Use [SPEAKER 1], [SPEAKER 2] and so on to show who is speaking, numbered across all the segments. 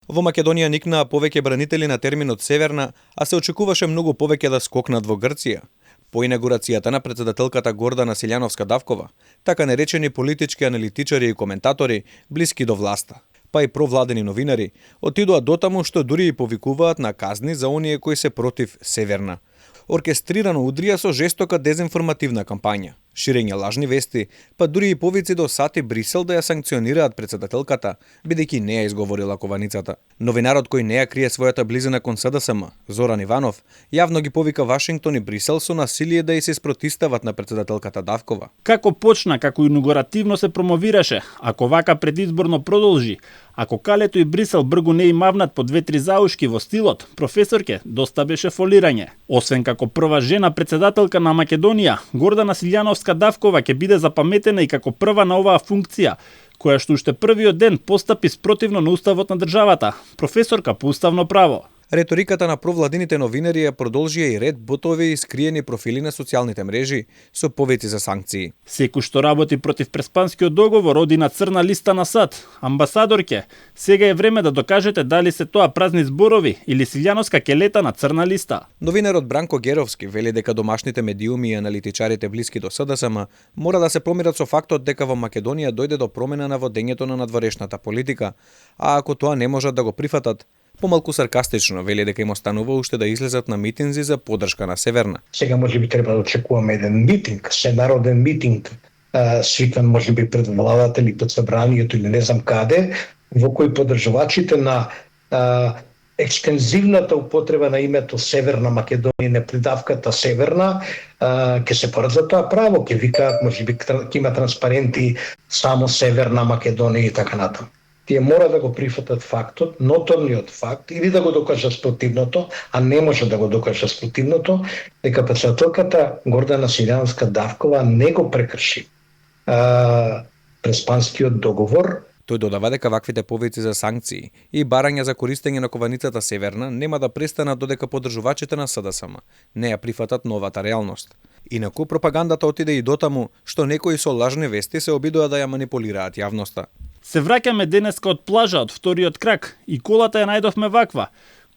[SPEAKER 1] Во Македонија никнаа повеќе бранители на терминот Северна, а се очекуваше многу повеќе да скокнат во Грција. По инаугурацијата на председателката Гордана Силјановска-Давкова, така наречени политички аналитичари и коментатори блиски до власта, па и провладени новинари, отидоа дотаму што дури и повикуваат на казни за оние кои се против Северна. Оркестрирано удрија со жестока дезинформативна кампања, ширење лажни вести, па дури и повици до САД и Брисел да ја санкционираат председателката, бидејќи не ја изговорила кованицата. Новинарот кој не ја крие својата близина кон СДСМ, Зоран Иванов, јавно ги повика Вашингтон и Брисел со насилие да ја се спротистават на председателката Давкова.
[SPEAKER 2] Како почна, како инаугуративно се промовираше, ако вака предизборно продолжи, ако Калето и Брисел бргу не им мавнат по 2-3 заушки во стилот, професорке, доста беше фолирање. Освен како прва жена председателка на Македонија, Гордана Силјановска-Давкова ќе биде запаметена и како прва на оваа функција, која што уште првиот ден постапи спротивно на уставот на државата, професорка по уставно право.
[SPEAKER 1] Реториката на провладините новинари ја продолжија и ред ботови и скриени профили на социјалните мрежи со повици за санкции.
[SPEAKER 2] Секој што работи против Преспанскиот договор оди на црна листа на САД. Амбасадорке, сега е време да докажете дали се тоа празни зборови или Силјановска ќе лета на црна листа.
[SPEAKER 1] Новинарот Бранко Геровски вели дека домашните медиуми и аналитичарите блиски до СДСМ мора да се помират со фактот дека во Македонија дојде до промена на водењето на надворешната политика, а ако тоа не можат да го прифатат, помалку саркастично вели дека им останува уште да излезат на митинзи за поддршка на Северна.
[SPEAKER 3] Сега можеби треба да очекуваме еден митинг, сенароден митинг, свикан можеби пред владата или пред собранието или не знам каде, во кој поддржувачите на екстензивната употреба на името Северна Македонија, не придавката Северна, ќе се порат за тоа право, ќе викаат, можеби ќе има транспаренти само Северна Македонија и така натаму. Тие мора да го прифатат фактот, ноторниот факт, или да го докажат спротивното, а не може да го докажат спротивното, дека председателката Гордана Силјановска-Давкова не го прекрши Преспанскиот договор.
[SPEAKER 1] Тој додава дека ваквите повици за санкции и барања за користење на кованицата Северна нема да престанат додека поддржувачите на СДСМ не ја прифатат новата реалност. Инаку пропагандата отиде и дотаму што некои со лажни вести се обидува да ја манипулираат јавноста.
[SPEAKER 2] Се враќаме денеска од плажа од вториот крак и колата ја најдовме ваква.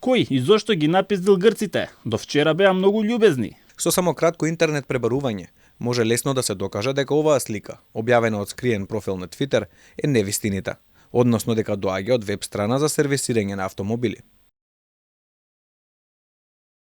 [SPEAKER 2] Кој и зошто ги напиздил грците? До вчера беа многу љубезни.
[SPEAKER 1] Со само кратко интернет пребарување може лесно да се докаже дека оваа слика, објавена од скриен профил на Твитер, е невистинита, односно дека доаѓа од веб страна за сервисирање на автомобили.